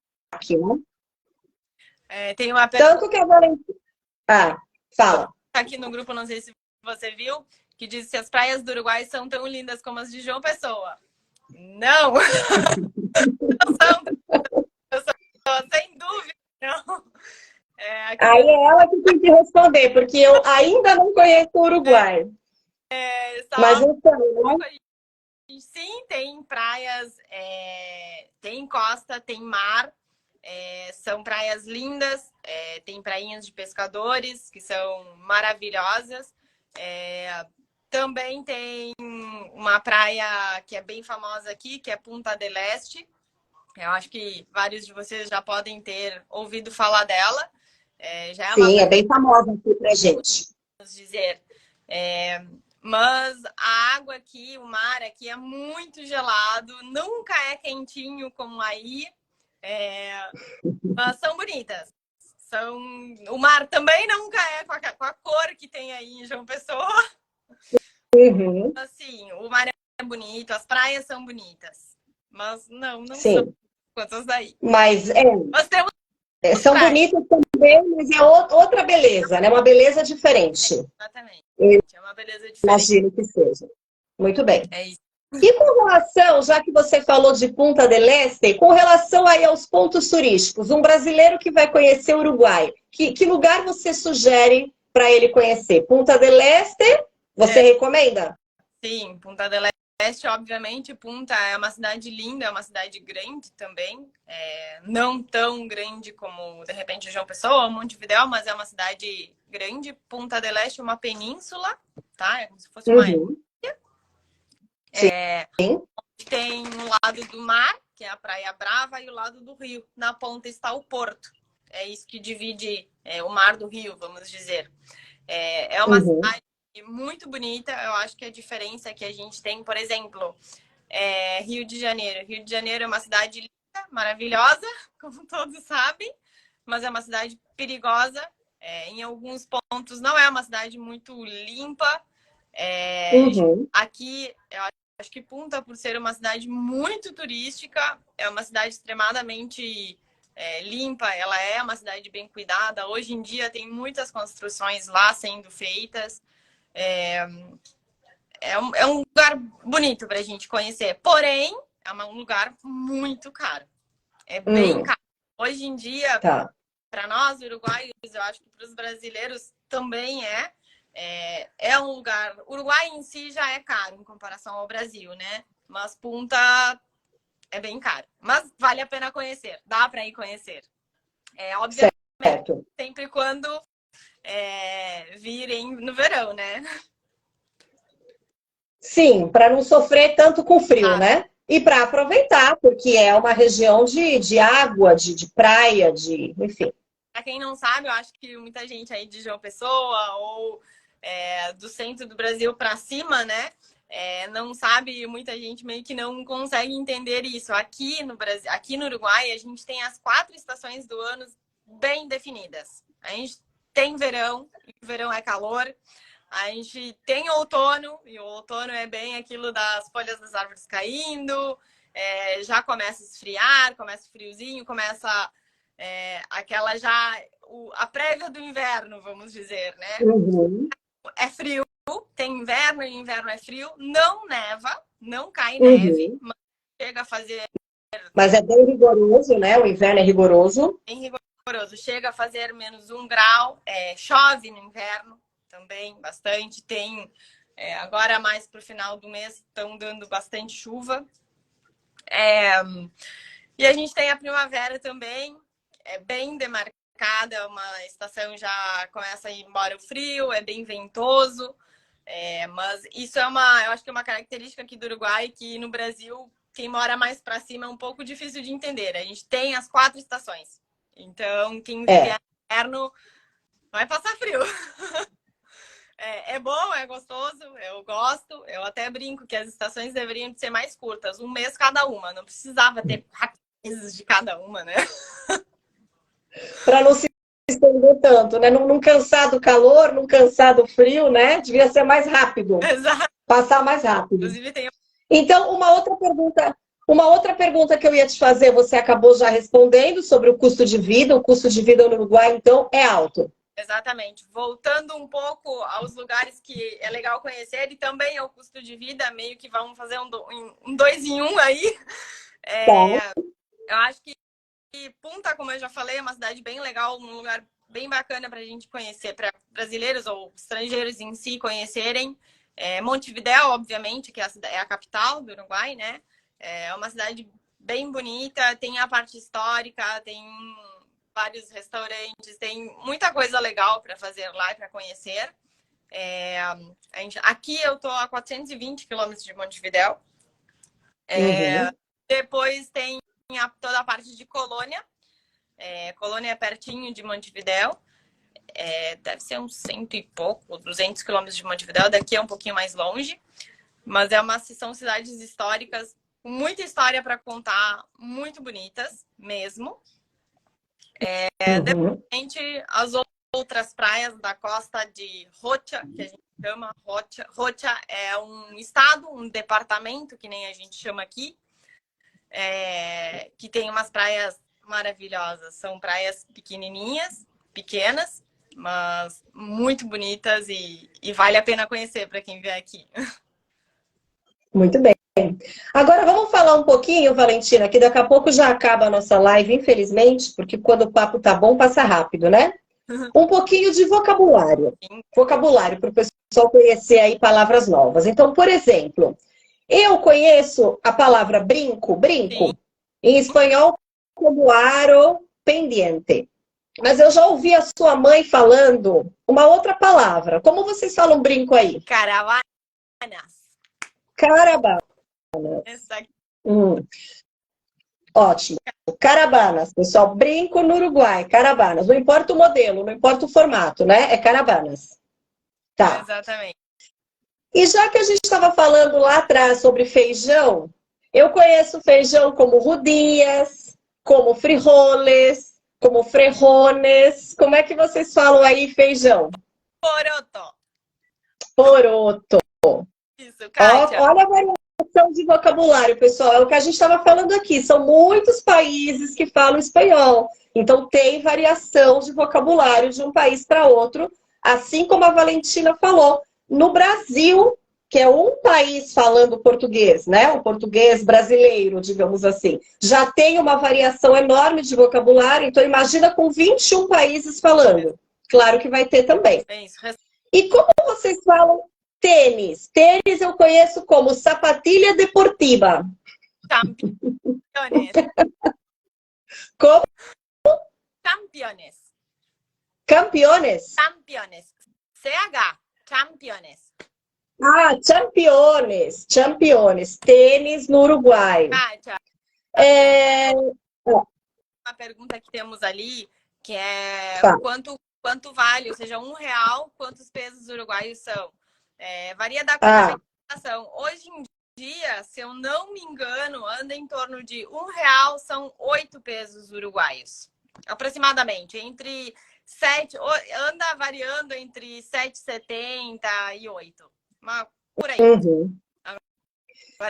né? Tem uma pergunta... Tanto que a Valentina... fala. Aqui no grupo, não sei se você viu, que diz se as praias do Uruguai são tão lindas como as de João Pessoa. Não! Não são, sem dúvida, não. Aí é ela que tem que responder, porque eu ainda não conheço o Uruguai. Mas eu sei, né? Sim, tem praias, tem costa, tem mar, são praias lindas, tem prainhas de pescadores que são maravilhosas. Também tem uma praia que é bem famosa aqui, que é Punta del Este. Eu acho que vários de vocês já podem ter ouvido falar dela. Sim, é bem famosa aqui pra gente. Dizer. Mas a água aqui, o mar aqui é muito gelado, nunca é quentinho como aí, mas são bonitas. O mar também nunca é com a cor que tem aí em João Pessoa. Assim, o mar é bonito, as praias são bonitas, mas não são quantas daí. Mas Nós temos são bonitas também, mas é outra beleza, né? Uma beleza diferente. Exatamente. É uma beleza diferente. Imagino que seja. Muito bem. É isso. E com relação, já que você falou de Punta del Este, com relação aí aos pontos turísticos, um brasileiro que vai conhecer o Uruguai, que lugar você sugere para ele conhecer? Punta del Este, você recomenda? Sim, Punta del Este, obviamente. Punta é uma cidade linda, é uma cidade grande também. Não tão grande como, de repente, João Pessoa ou Montevidéu, mas é uma cidade grande. Punta del Este é uma península, tá? É como se fosse uma ilha. Tem um lado do mar, que é a Praia Brava, e o lado do rio. Na ponta está o porto. É isso que divide o mar do rio, vamos dizer. É uma cidade muito bonita. Eu acho que a diferença que a gente tem, por exemplo, Rio de Janeiro. Rio de Janeiro é uma cidade linda, maravilhosa, como todos sabem, mas é uma cidade perigosa. Em alguns pontos não é uma cidade muito limpa. Aqui, eu acho que Punta, por ser uma cidade muito turística, é uma cidade extremamente limpa, ela é uma cidade bem cuidada. Hoje em dia tem muitas construções lá sendo feitas. É um lugar bonito para a gente conhecer, porém, é um lugar muito caro. É bem caro. Hoje em dia, para nós, uruguaios, eu acho que para os brasileiros também é um lugar... O Uruguai em si já é caro em comparação ao Brasil, né? Mas Punta é bem caro. Mas vale a pena conhecer. Dá para ir conhecer. Obviamente, sempre quando virem no verão, né? Sim, para não sofrer tanto com frio, né? E para aproveitar, porque é uma região de água, de praia, enfim. Para quem não sabe, eu acho que muita gente aí de João Pessoa ou do centro do Brasil para cima, né? Não sabe, muita gente meio que não consegue entender isso. Aqui no Brasil, aqui no Uruguai, a gente tem as 4 estações do ano bem definidas. A gente tem verão, e o verão é calor. A gente tem outono, e o outono é bem aquilo das folhas das árvores caindo, já começa a esfriar, começa o friozinho, começa aquela já, a prévia do inverno, vamos dizer, né? Uhum. É frio, tem inverno e inverno é frio, não neva, não cai neve, mas chega a fazer... Mas é bem rigoroso, né? O inverno é rigoroso. Bem rigoroso, chega a fazer -1 grau, chove no inverno também bastante, tem agora mais para o final do mês estão dando bastante chuva. E a gente tem a primavera também, bem demarcada, uma estação já começa a ir embora o frio, é bem ventoso, mas isso eu acho que é uma característica aqui do Uruguai, que no Brasil, quem mora mais para cima é um pouco difícil de entender. A gente tem as 4 estações, então quem vier no inverno vai passar frio. É bom, é gostoso, eu gosto. Eu até brinco que as estações deveriam ser mais curtas, 1 mês cada uma. Não precisava ter 4 meses de cada uma, né? Para não se estender tanto, né? Não cansar do calor, não cansar do frio, né? Devia ser mais rápido. Exato. Passar mais rápido. Inclusive tem... Então, uma outra pergunta que eu ia te fazer, você acabou já respondendo sobre o custo de vida. O custo de vida no Uruguai, então, é alto. Exatamente. Voltando um pouco aos lugares que é legal conhecer e também ao custo de vida, meio que vamos fazer um 2 em 1 aí. Eu acho que Punta, como eu já falei, é uma cidade bem legal, um lugar bem bacana para a gente conhecer, para brasileiros ou estrangeiros em si conhecerem. Montevidéu, obviamente, que é a capital do Uruguai, né? É uma cidade bem bonita, tem a parte histórica, tem vários restaurantes, tem muita coisa legal para fazer lá e para conhecer. Aqui eu tô a 420 quilômetros de Montevidéu. Depois tem toda a parte de Colônia. Colônia é pertinho de Montevidéu. Deve ser uns 100 e pouco, 200 quilômetros de Montevidéu. Daqui é um pouquinho mais longe. Mas são cidades históricas, com muita história para contar, muito bonitas mesmo. Depois, as outras praias da costa de Rocha, que a gente chama Rocha. Rocha é um estado, um departamento, que nem a gente chama aqui, que tem umas praias maravilhosas. São praias pequenas, mas muito bonitas e vale a pena conhecer para quem vier aqui. Muito bem. Agora vamos falar um pouquinho, Valentina, que daqui a pouco já acaba a nossa live, infelizmente, porque quando o papo tá bom, passa rápido, né? Um pouquinho de vocabulário. Vocabulário, para o pessoal conhecer aí palavras novas. Então, por exemplo, eu conheço a palavra brinco. Sim. Em espanhol, como aro pendiente. Mas eu já ouvi a sua mãe falando uma outra palavra. Como vocês falam brinco aí? Caravanas. Caravanas. Ótimo. Caravanas, pessoal. Brinco no Uruguai. Caravanas. Não importa o modelo, não importa o formato, né? É caravanas. Tá. Exatamente. E já que a gente estava falando lá atrás sobre feijão, eu conheço feijão como rodias, como frijoles, como frejones. Como é que vocês falam aí feijão? Poroto. Isso, Kátia. Olha a variação de vocabulário, pessoal. É o que a gente estava falando aqui. São muitos países que falam espanhol. Então, tem variação de vocabulário de um país para outro. Assim como a Valentina falou. No Brasil, que é um país falando português, né? O português brasileiro, digamos assim. Já tem uma variação enorme de vocabulário. Então, imagina com 21 países falando. Claro que vai ter também. E como vocês falam tênis? Tênis eu conheço como sapatilha deportiva. Campeones. Como? Campeones. Campeones? Campeones. CH. Campeones. Ah, Championes, Championes, tênis no Uruguai. Kátia, É... uma pergunta que temos ali, que é Tá. quanto vale, ou seja, R$ 1, quantos pesos uruguaios são? Varia da cor da Ah, vegetação. Hoje em dia, se eu não me engano, anda em torno de R$ 1, são 8 pesos uruguaios. Aproximadamente, entre 7, anda variando entre 7,70 e 8. Por aí. uhum.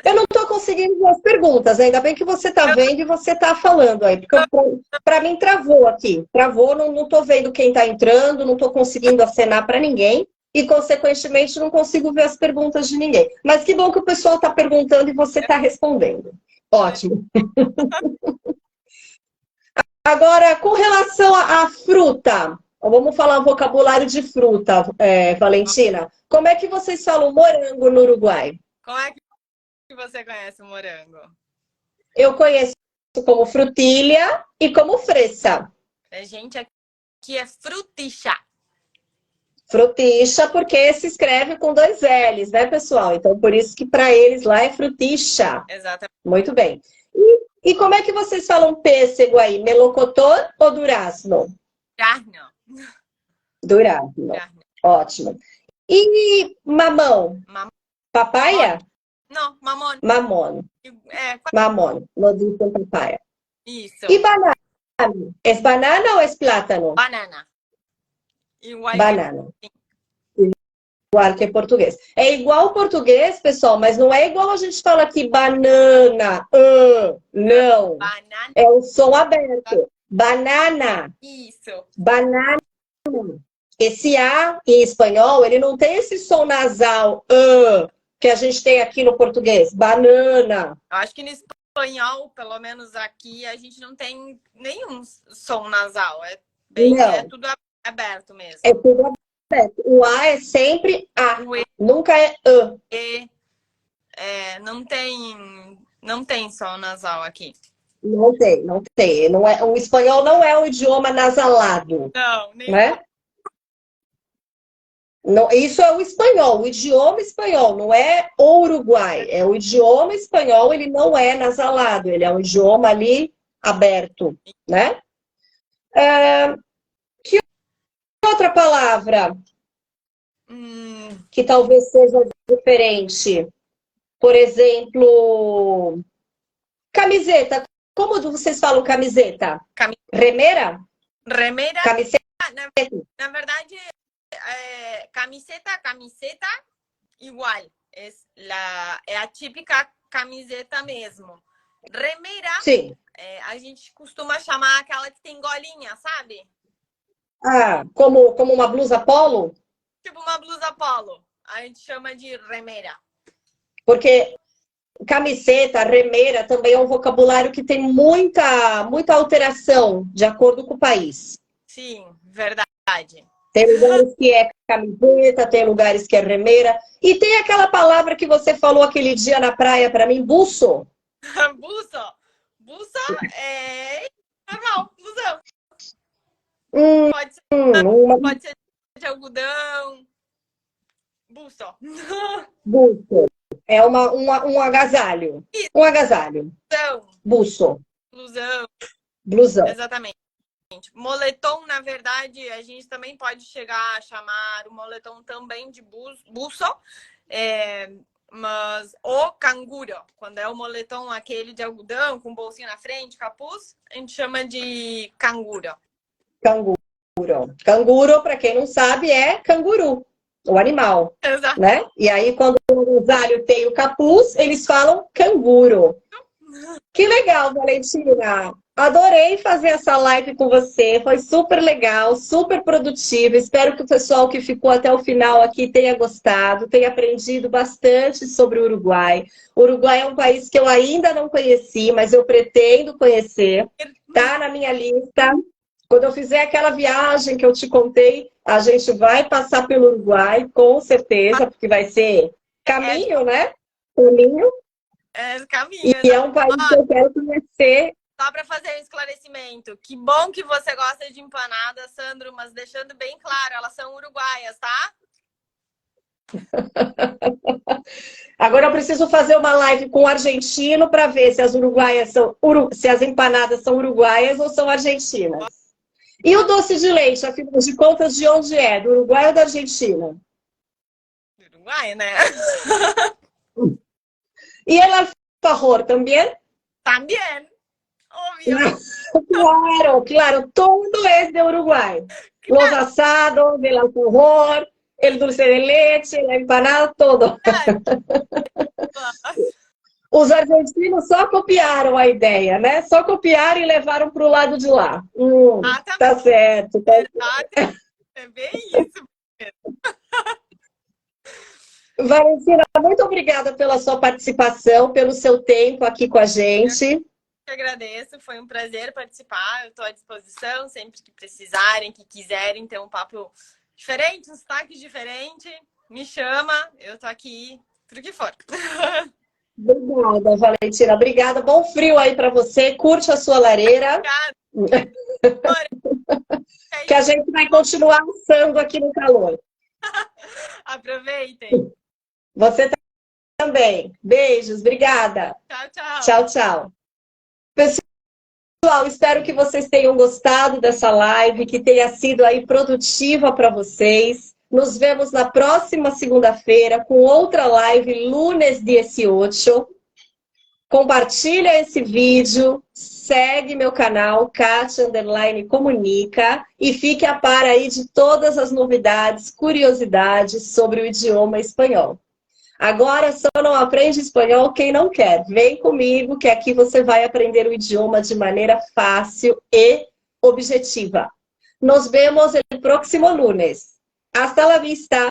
Eu não estou conseguindo ver as perguntas, ainda bem que você está vendo e você está falando aí, porque para mim travou aqui. Travou, não estou vendo quem está entrando, não estou conseguindo acenar para ninguém e, consequentemente, não consigo ver as perguntas de ninguém. Mas que bom que o pessoal está perguntando e você está respondendo. Ótimo. Agora, com relação à fruta, vamos falar um vocabulário de fruta, Valentina. Como é que vocês falam morango no Uruguai? Como é que você conhece o morango? Eu conheço como frutilha e como fresa. A gente aqui é frutixa. Frutixa, porque se escreve com 2 L's, né, pessoal? Então, por isso que para eles lá é frutixa. Exatamente. Muito bem. E como é que vocês falam pêssego aí? Melocotão ou durazno? Durazno. Durazno. Ótimo. E mamão? Papaya? Não, mamão. Mamón. Mamón. Nos dicen papaya. Isso. E banana? É banana ou é plátano? Banana. Igual Banana. Igual que português. É igual ao português, pessoal, mas não é igual a gente fala aqui banana. Não. Banana. É o som aberto. Banana. Isso. Banana. Esse A em espanhol, ele não tem esse som nasal que a gente tem aqui no português. Banana. Eu acho que no espanhol, pelo menos aqui, a gente não tem nenhum som nasal. É tudo aberto mesmo. É tudo aberto. O A é sempre A. Nunca é E. Não tem som nasal aqui. Não tem. Não é, o espanhol não é um idioma nasalado. Não, nem né? Não, isso é o espanhol, o idioma espanhol, não é o Uruguai. É o idioma espanhol, ele não é nasalado, ele é um idioma ali aberto, né? Que outra palavra que talvez seja diferente? Por exemplo, camiseta. Como vocês falam camiseta? Remera? Remera. Camiseta. Na verdade, camiseta, igual. É a típica camiseta mesmo. Remera, sim. A gente costuma chamar aquela que tem golinha, sabe? Ah, como uma blusa polo? Tipo uma blusa polo. A gente chama de remera. Porque camiseta, remera também é um vocabulário que tem muita alteração de acordo com o país. Sim, verdade. Tem lugares que é camiseta, tem lugares que é remera. E tem aquela palavra que você falou aquele dia na praia para mim, buço. Buço. Buço é normal, blusão. Pode ser de algodão. Buço. Buço. É um agasalho. Um agasalho. Buço. Blusão. Exatamente. Moletom, na verdade, a gente também pode chegar a chamar o moletom também de buço. Mas o canguro, quando é o moletom aquele de algodão, com bolsinha na frente, capuz, a gente chama de canguro. Canguro. Canguro, para quem não sabe, é canguru, o animal. Exato. Né? E aí, quando o agasalho tem o capuz, eles falam canguro. Que legal, Valentina! Adorei fazer essa live com você, foi super legal, super produtiva. Espero que o pessoal que ficou até o final aqui tenha gostado, tenha aprendido bastante sobre o Uruguai. O Uruguai é um país que eu ainda não conheci, mas eu pretendo conhecer. Tá na minha lista. Quando eu fizer aquela viagem que eu te contei, a gente vai passar pelo Uruguai, com certeza, porque vai ser caminho, né? Caminho. Caminho. E é um país que eu quero conhecer. Só para fazer um esclarecimento, que bom que você gosta de empanada, Sandro, mas deixando bem claro, elas são uruguaias, tá? Agora eu preciso fazer uma live com o argentino para ver se as uruguaias são se as empanadas são uruguaias ou são argentinas. E o doce de leite, afinal de contas, de onde é? Do Uruguai ou da Argentina? Uruguai, né? E el alfajor também? También, obvio. Claro, claro, todo es de Uruguay. Los asados, el alfajor, el dulce de leche, la empanada, todo. Os argentinos só copiaram a ideia, né? Só copiaram e levaram para o lado de lá. Tá certo. Tá... É bem isso. Valentina, muito obrigada pela sua participação, pelo seu tempo aqui com a gente. Eu que agradeço, foi um prazer participar. Eu estou à disposição sempre que precisarem, que quiserem ter um papo diferente, um sotaque diferente. Me chama, eu tô aqui, tudo que for. Obrigada, Valentina. Obrigada. Bom frio aí para você. Curte a sua lareira. Obrigada. Que a gente vai continuar assando aqui no calor. Aproveitem. Você também. Beijos. Obrigada. Tchau, tchau. Tchau, tchau. Pessoal, espero que vocês tenham gostado dessa live, que tenha sido aí produtiva para vocês. Nos vemos na próxima segunda-feira com outra live, lunes 18. Compartilha esse vídeo, segue meu canal, Kátia _Comunica, e fique a par aí de todas as novidades, curiosidades sobre o idioma espanhol. Agora só não aprende espanhol quem não quer. Vem comigo que aqui você vai aprender o idioma de maneira fácil e objetiva. Nos vemos no próximo lunes. Hasta la vista!